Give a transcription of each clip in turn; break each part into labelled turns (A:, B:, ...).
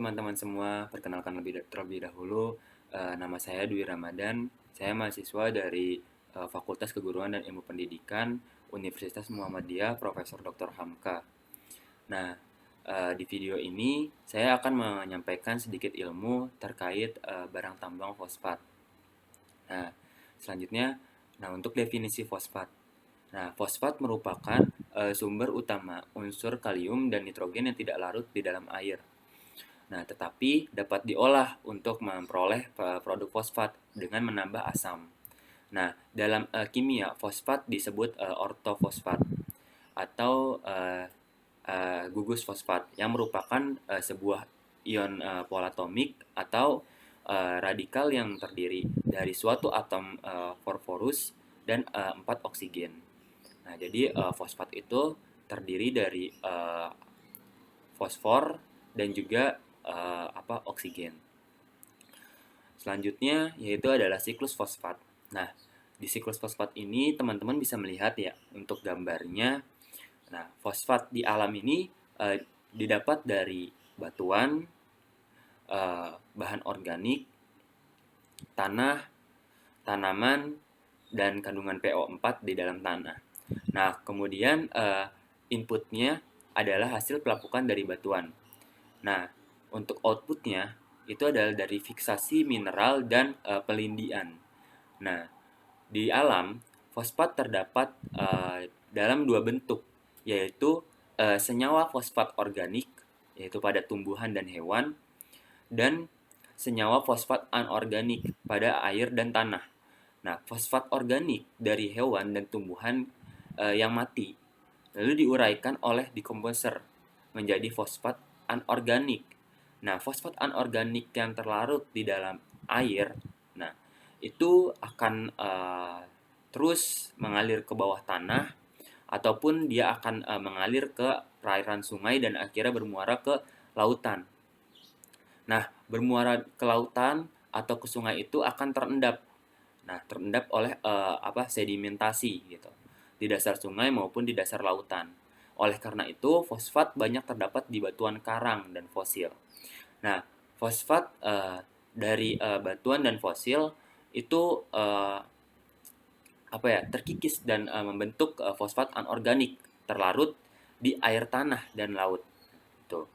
A: teman-teman semua, perkenalkan terlebih dahulu, nama saya Dwi Ramadan. Saya mahasiswa dari Fakultas Keguruan dan Ilmu Pendidikan Universitas Muhammadiyah Profesor Dr. Hamka. Nah, di video ini saya akan menyampaikan sedikit ilmu terkait barang tambang fosfat. Nah, selanjutnya, untuk definisi fosfat. Nah, fosfat merupakan sumber utama unsur kalium dan nitrogen yang tidak larut di dalam air. Nah, tetapi dapat diolah untuk memperoleh produk fosfat dengan menambah asam. Nah, dalam kimia, fosfat disebut ortofosfat atau gugus fosfat yang merupakan sebuah ion polatomik atau radikal yang terdiri dari suatu atom fosforus dan 4 oksigen. Nah, jadi fosfat itu terdiri dari fosfor dan juga oksigen. Selanjutnya yaitu adalah siklus fosfat. Nah, di siklus fosfat ini teman-teman bisa melihat ya untuk gambarnya. Nah, fosfat di alam ini didapat dari batuan, bahan organik, tanah, tanaman, dan kandungan PO4 di dalam tanah. Nah, kemudian inputnya adalah hasil pelapukan dari batuan. Nah, untuk outputnya itu adalah dari fiksasi mineral dan pelindian. Nah, di alam fosfat terdapat dalam dua bentuk, yaitu senyawa fosfat organik, yaitu pada tumbuhan dan hewan, dan senyawa fosfat anorganik pada air dan tanah. Nah, fosfat organik dari hewan dan tumbuhan yang mati lalu diuraikan oleh dekomposer menjadi fosfat anorganik. Nah, fosfat anorganik yang terlarut di dalam air, nah itu akan terus mengalir ke bawah tanah ataupun dia akan mengalir ke perairan sungai dan akhirnya bermuara ke lautan. Nah, bermuara ke lautan atau ke sungai itu akan terendap. Nah, terendap oleh sedimentasi gitu di dasar sungai maupun di dasar lautan. Oleh karena itu, fosfat banyak terdapat di batuan karang dan fosil. Nah, fosfat dari batuan dan fosil itu terkikis dan membentuk fosfat anorganik terlarut di air tanah dan laut. Tuh.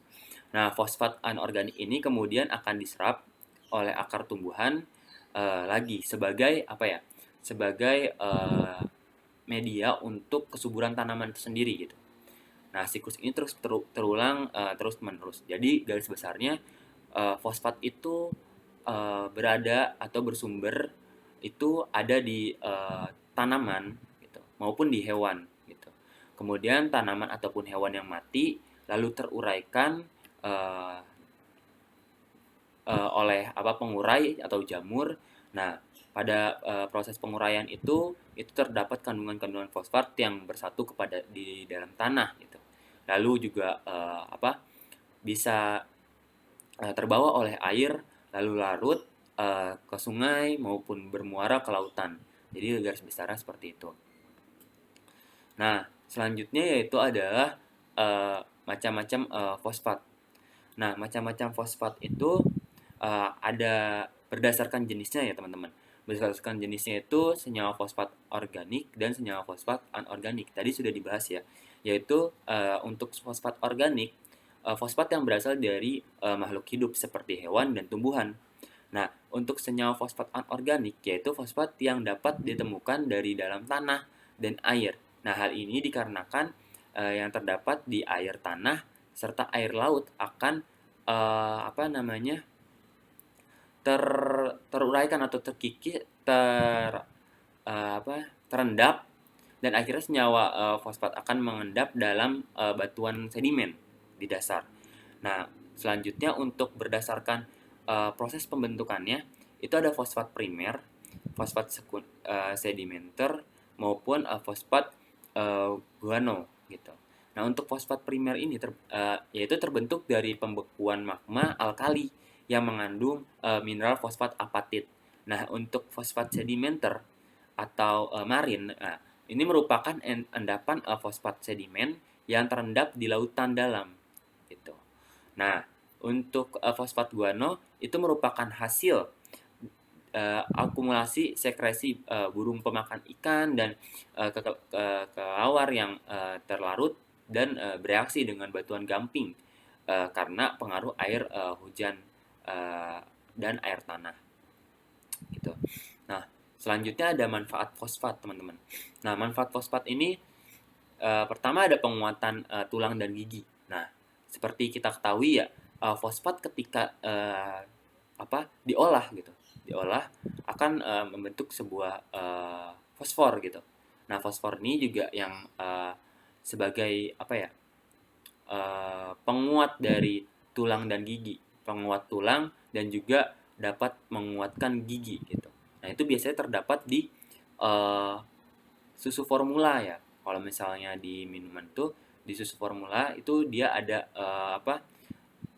A: Nah, fosfat anorganik ini kemudian akan diserap oleh akar tumbuhan lagi sebagai Sebagai media untuk kesuburan tanaman itu sendiri gitu. Nah, siklus ini terus terulang terus-menerus. Jadi garis besarnya fosfat itu berada atau bersumber itu ada di tanaman gitu, maupun di hewan gitu. Kemudian tanaman ataupun hewan yang mati lalu teruraikan uh, oleh pengurai atau jamur. Nah, pada proses penguraian itu terdapat kandungan-kandungan fosfat yang bersatu kepada di dalam tanah gitu. Lalu juga bisa terbawa oleh air lalu larut ke sungai maupun bermuara ke lautan. Jadi garis besarnya seperti itu. Nah, selanjutnya yaitu adalah macam-macam fosfat. Nah, macam-macam fosfat itu ada berdasarkan jenisnya ya teman-teman. Berdasarkan jenisnya itu senyawa fosfat organik dan senyawa fosfat anorganik. Tadi sudah dibahas ya, yaitu untuk fosfat organik, fosfat yang berasal dari makhluk hidup seperti hewan dan tumbuhan. Nah, untuk senyawa fosfat anorganik yaitu fosfat yang dapat ditemukan dari dalam tanah dan air. Nah, hal ini dikarenakan yang terdapat di air tanah serta air laut akan eh, apa namanya ter teruraikan atau terendap dan akhirnya senyawa fosfat akan mengendap dalam batuan sedimen di dasar. Nah, selanjutnya untuk berdasarkan proses pembentukannya itu ada fosfat primer, fosfat sedimenter maupun fosfat guano gitu. Nah, untuk fosfat primer ini yaitu terbentuk dari pembekuan magma alkali yang mengandung mineral fosfat apatit. Nah, untuk fosfat sedimenter atau marin, ini merupakan endapan fosfat sedimen yang terendap di lautan dalam gitu. Nah, Untuk fosfat guano itu merupakan hasil akumulasi sekresi burung pemakan ikan dan kelelawar yang terlarut dan bereaksi dengan batuan gamping karena pengaruh air hujan uh, dan air tanah gitu. Nah, selanjutnya ada manfaat fosfat, teman-teman. Nah, manfaat fosfat ini pertama ada penguatan tulang dan gigi. Nah, seperti kita ketahui ya, fosfat ketika diolah gitu, diolah akan membentuk sebuah fosfor gitu. Nah, fosfor ini juga yang sebagai penguat dari tulang dan gigi, penguat tulang dan juga dapat menguatkan gigi gitu. Nah, itu biasanya terdapat di uh, susu formula ya. Kalau misalnya di minuman tuh di susu formula itu dia ada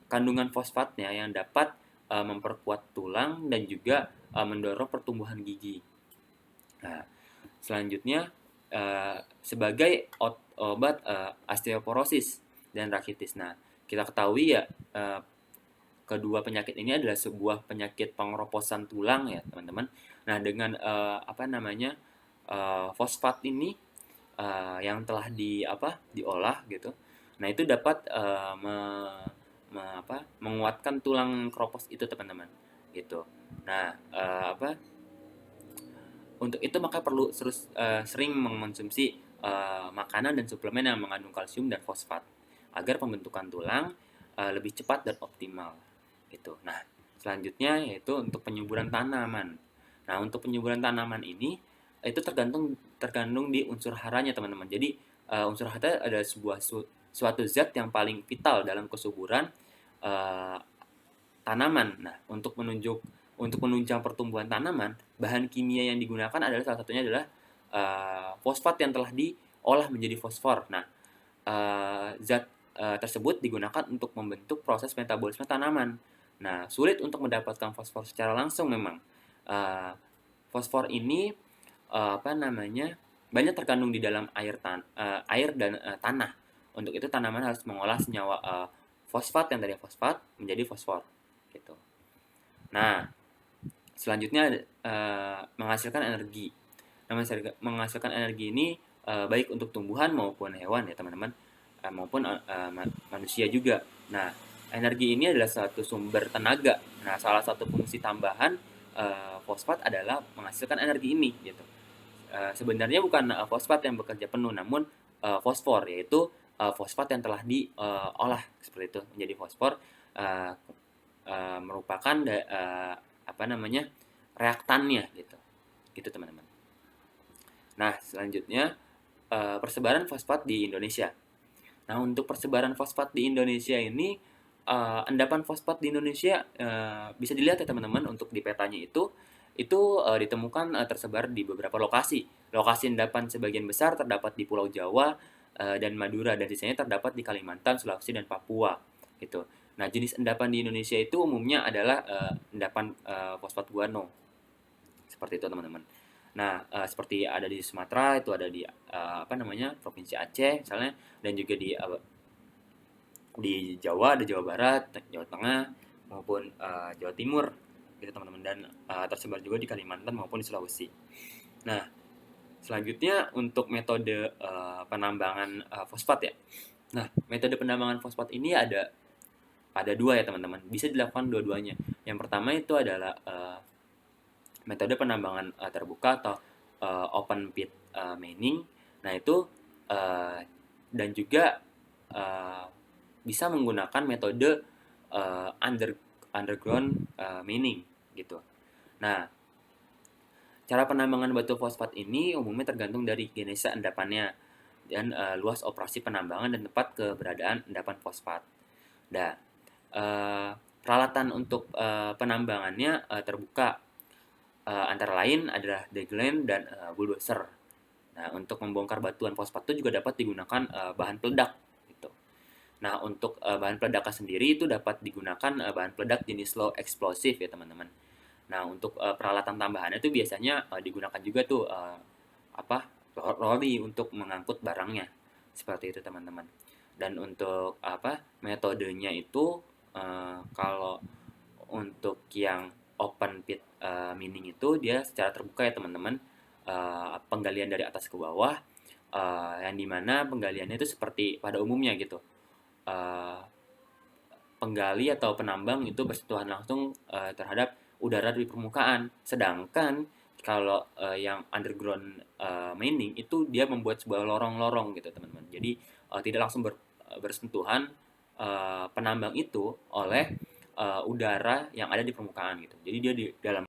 A: kandungan fosfatnya yang dapat memperkuat tulang dan juga mendorong pertumbuhan gigi. Nah, selanjutnya sebagai obat osteoporosis dan rakitis. Nah, kita ketahui ya kedua penyakit ini adalah sebuah penyakit pengeroposan tulang ya, teman-teman. Nah, dengan fosfat ini yang telah diolah gitu. Nah, itu dapat menguatkan tulang keropos itu, teman-teman. Gitu. Nah, untuk itu maka perlu sering mengonsumsi makanan dan suplemen yang mengandung kalsium dan fosfat agar pembentukan tulang lebih cepat dan optimal gitu. Nah, selanjutnya yaitu untuk penyuburan tanaman. Nah, untuk penyuburan tanaman ini itu tergantung di unsur haranya, teman-teman. Jadi unsur hara adalah suatu zat yang paling vital dalam kesuburan uh, tanaman. Nah, untuk menunjang pertumbuhan tanaman, bahan kimia yang digunakan adalah salah satunya adalah fosfat yang telah diolah menjadi fosfor. Nah, zat tersebut digunakan untuk membentuk proses metabolisme tanaman. Nah, sulit untuk mendapatkan fosfor secara langsung memang. Uh, Fosfor ini banyak terkandung di dalam air dan tanah. Untuk itu tanaman harus mengolah senyawa fosfat yang dari fosfat menjadi fosfor gitu. Nah, selanjutnya menghasilkan energi. Nah, menghasilkan energi ini baik untuk tumbuhan maupun hewan ya, teman-teman, maupun manusia juga. Nah, energi ini adalah satu sumber tenaga. Nah, salah satu fungsi tambahan fosfat adalah menghasilkan energi ini gitu. Sebenarnya bukan fosfat yang bekerja penuh, namun fosfor, yaitu fosfat yang telah diolah seperti itu menjadi fosfor, uh, merupakan reaktannya gitu, gitu teman-teman. Nah, selanjutnya persebaran fosfat di Indonesia. Nah, untuk persebaran fosfat di Indonesia ini, endapan fosfat di Indonesia bisa dilihat ya, teman-teman. Untuk di petanya itu ditemukan tersebar di beberapa lokasi. Lokasi endapan sebagian besar terdapat di Pulau Jawa dan Madura, dan sisanya terdapat di Kalimantan, Sulawesi, dan Papua gitu. Nah, jenis endapan di Indonesia itu umumnya adalah endapan fosfat guano. Seperti itu, teman-teman. Nah, seperti ada di Sumatera, itu ada di Provinsi Aceh misalnya, dan juga di Jawa, ada Jawa Barat, Jawa Tengah, maupun Jawa Timur gitu, teman-teman, dan tersebar juga di Kalimantan maupun di Sulawesi. Nah, selanjutnya untuk metode penambangan fosfat ya. Nah, metode penambangan fosfat ini ada dua ya, teman-teman. Bisa dilakukan dua-duanya. Yang pertama itu adalah metode penambangan terbuka atau open pit mining. Nah, itu dan juga bisa menggunakan metode underground mining gitu. Nah, cara penambangan batu fosfat ini umumnya tergantung dari genesa endapannya dan luas operasi penambangan dan tempat keberadaan endapan fosfat. Nah, peralatan untuk penambangannya terbuka, antara lain adalah degelen dan bulldozer. Nah, untuk membongkar batuan fosfat itu juga dapat digunakan bahan peledak gitu. Nah, untuk bahan peledaknya sendiri itu dapat digunakan bahan peledak jenis low explosive ya, teman-teman. Nah, untuk peralatan tambahannya itu biasanya digunakan juga tuh lori untuk mengangkut barangnya. Seperti itu, teman-teman. Dan untuk metodenya itu Kalau untuk yang open pit mining itu dia secara terbuka ya teman-teman, penggalian dari atas ke bawah, yang dimana penggaliannya itu seperti pada umumnya gitu. Penggali atau penambang itu bersentuhan langsung terhadap udara di permukaan. Sedangkan kalau yang underground mining itu dia membuat sebuah lorong-lorong gitu teman-teman. Jadi tidak langsung bersentuhan penambang itu oleh udara yang ada di permukaan gitu. Jadi dia di dalam.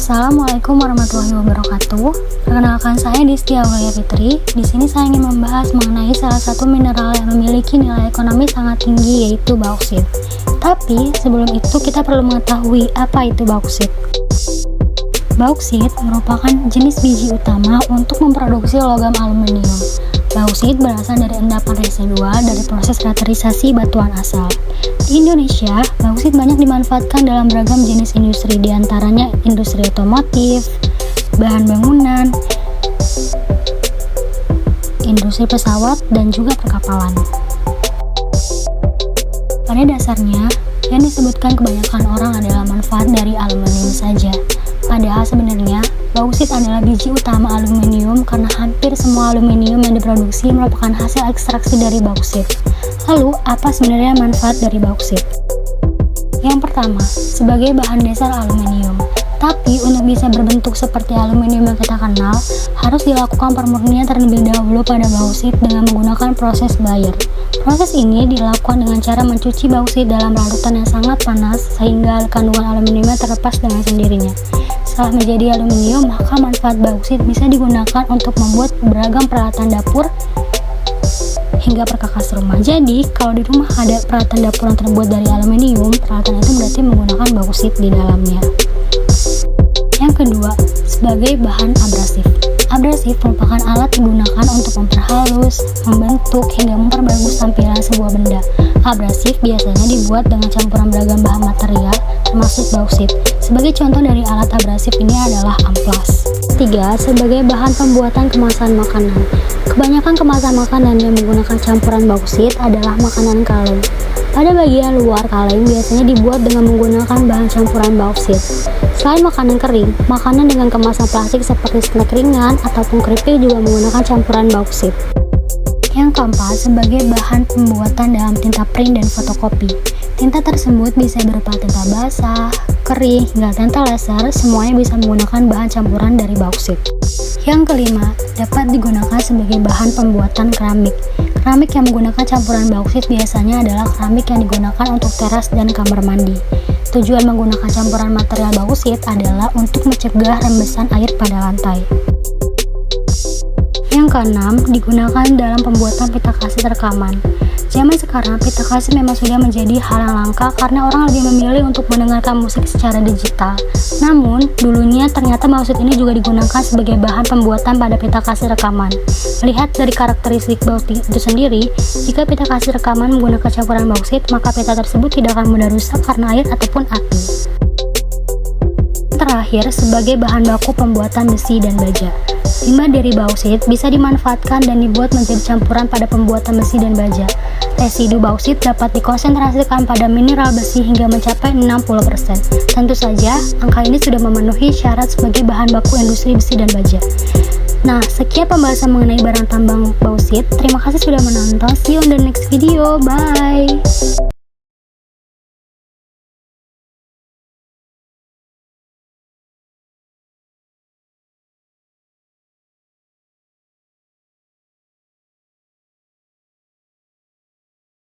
B: Assalamualaikum warahmatullahi wabarakatuh. Perkenalkan, saya Distia Aulia Fitri. Di sini saya ingin membahas mengenai salah satu mineral yang memiliki nilai ekonomi sangat tinggi, yaitu bauksit. Tapi sebelum itu kita perlu mengetahui apa itu bauksit. Bauksit merupakan jenis biji utama untuk memproduksi logam aluminium. Bauksit berasal dari endapan residua dari proses raterisasi batuan asal. Di Indonesia, bauksit banyak dimanfaatkan dalam beragam jenis industri, diantaranya industri otomotif, bahan bangunan, industri pesawat, dan juga perkapalan. Pada dasarnya, yang disebutkan kebanyakan orang adalah manfaat dari aluminium saja. Padahal sebenarnya, bauksit adalah biji utama aluminium karena hampir semua aluminium yang diproduksi merupakan hasil ekstraksi dari bauksit. Lalu, apa sebenarnya manfaat dari bauksit? Yang pertama, sebagai bahan dasar aluminium. Tapi untuk bisa berbentuk seperti aluminium yang kita kenal, harus dilakukan pemurnian terlebih dahulu pada bauksit dengan menggunakan proses Bayer. Proses ini dilakukan dengan cara mencuci bauksit dalam larutan yang sangat panas sehingga kandungan aluminiumnya terlepas dengan sendirinya. Setelah menjadi aluminium, maka manfaat bauksit bisa digunakan untuk membuat beragam peralatan dapur hingga perkakas rumah. Jadi, kalau di rumah ada peralatan dapur yang terbuat dari aluminium, peralatan itu berarti menggunakan bauksit di dalamnya. Yang kedua, sebagai bahan abrasif. Abrasif merupakan alat digunakan untuk memperhalus, membentuk, hingga memperbagus tampilan sebuah benda. Abrasif biasanya dibuat dengan campuran beragam bahan material, termasuk bauksit. Sebagai contoh dari alat abrasif ini adalah amplas. Ketiga, sebagai bahan pembuatan kemasan makanan. Kebanyakan kemasan makanan yang menggunakan campuran bauksit adalah makanan kaleng. Pada bagian luar kaleng biasanya dibuat dengan menggunakan bahan campuran bauksit. Selain makanan kering, makanan dengan kemasan plastik seperti snack ringan ataupun keripik juga menggunakan campuran bauksit. Yang keempat, sebagai bahan pembuatan dalam tinta print dan fotokopi. Tinta tersebut bisa berupa tinta basah, kering, hingga tinta laser, semuanya bisa menggunakan bahan campuran dari bauksit. Yang kelima, dapat digunakan sebagai bahan pembuatan keramik. Keramik yang menggunakan campuran bauksit biasanya adalah keramik yang digunakan untuk teras dan kamar mandi. Tujuan menggunakan campuran material bauksit adalah untuk mencegah rembesan air pada lantai. Yang keenam, digunakan dalam pembuatan pita kaset rekaman. Zaman sekarang, pita kaset memang sudah menjadi hal yang langka karena orang lebih memilih untuk mendengarkan musik secara digital. Namun, dulunya ternyata bauksit ini juga digunakan sebagai bahan pembuatan pada pita kaset rekaman. Melihat dari karakteristik bauksit itu sendiri, jika pita kaset rekaman menggunakan campuran bauksit, maka pita tersebut tidak akan mudah rusak karena air ataupun api. Terakhir, sebagai bahan baku pembuatan besi dan baja. Limbah dari bauksit bisa dimanfaatkan dan dibuat menjadi campuran pada pembuatan besi dan baja. Residu bauksit dapat dikonsentrasikan pada mineral besi hingga mencapai 60%. Tentu saja, angka ini sudah memenuhi syarat sebagai bahan baku industri besi dan baja. Nah, sekian pembahasan mengenai barang tambang bauksit. Terima kasih sudah menonton. See you on the next video. Bye!